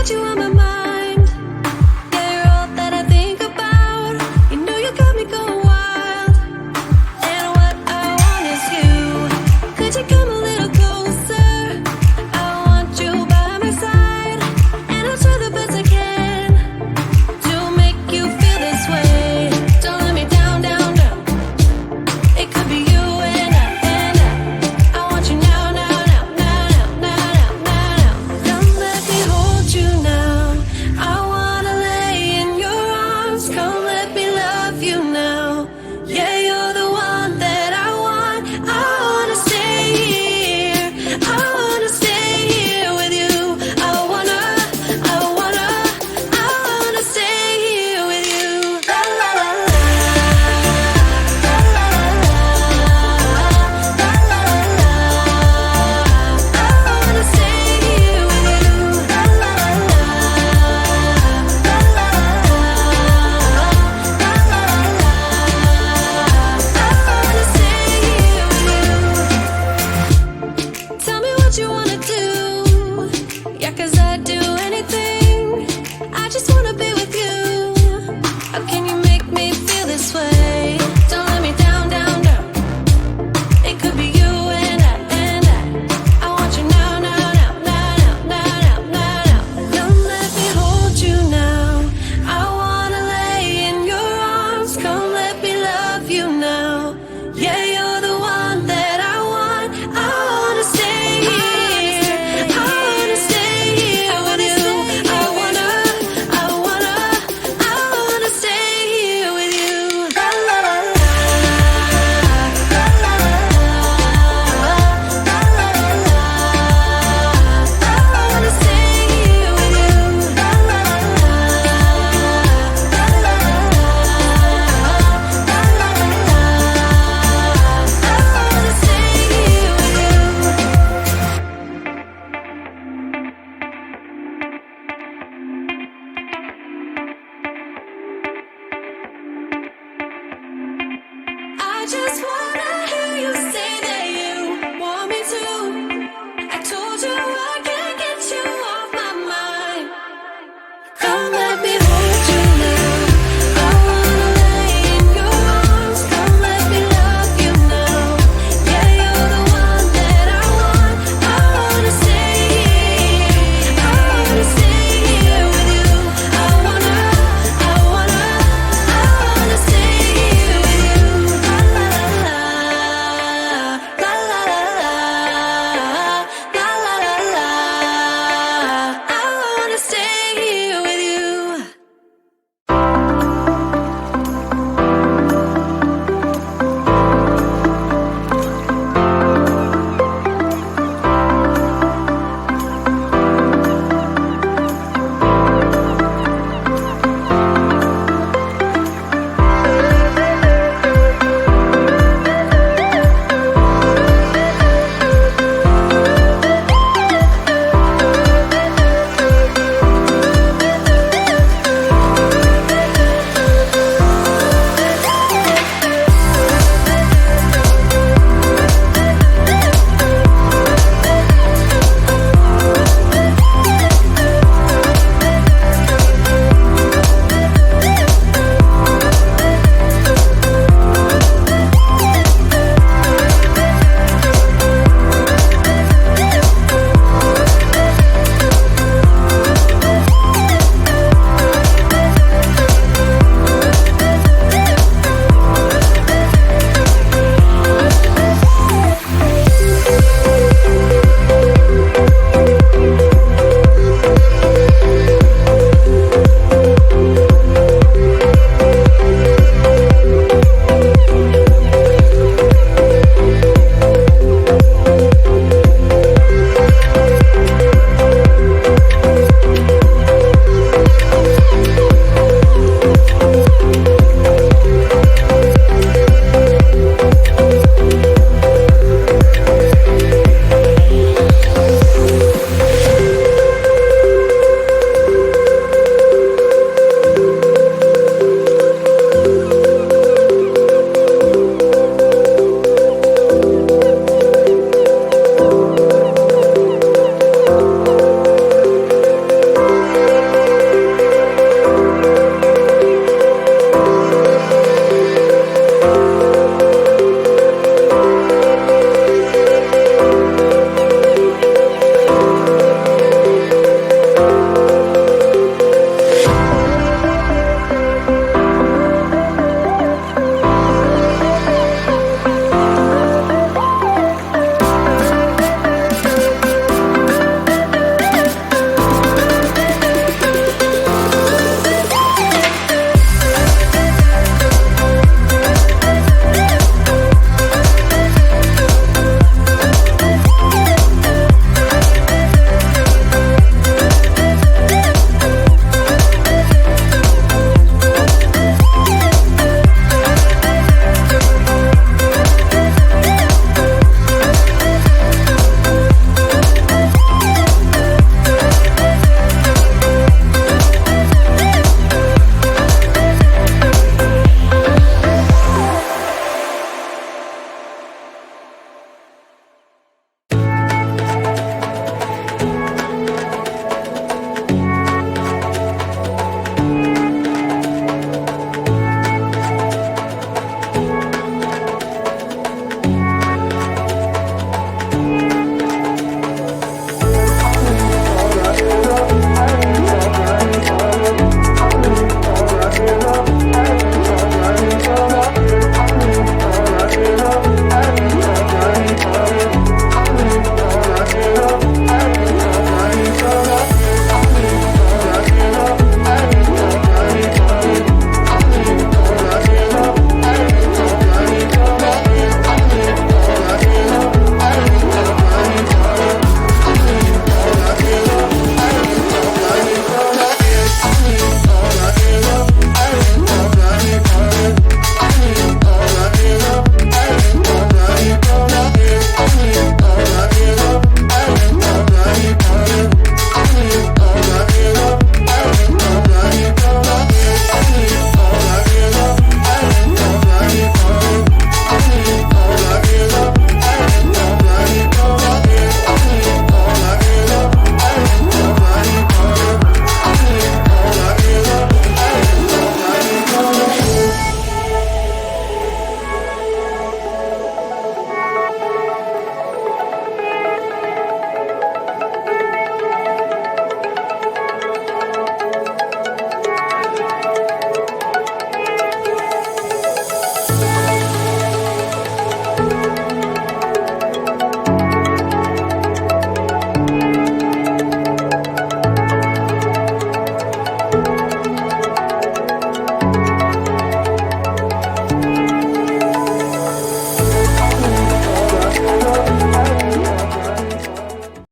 got you on my mind. Yeah, you're all that I think about. You know you got me going wild. And what I want is you. Could you come a little closer? I want you by my side, and I'll try the best I can to make you feel this way. Don't let me down, down, down. It could be you and I want you now, now, now, now, now, now, now, now. Come let me hold you now. I wanna lay in your arms. Come let me love you now. Yeah, you're the one that I want. I wanna stay here. I wanna stay here with you. I wanna stay here with you. La la la la. La la la la. La la la la. I wanna stay here with you. La la la la. La la la la. La la la la. I wanna stay here with you. Tell me what you wanna do. Yeah, 'cause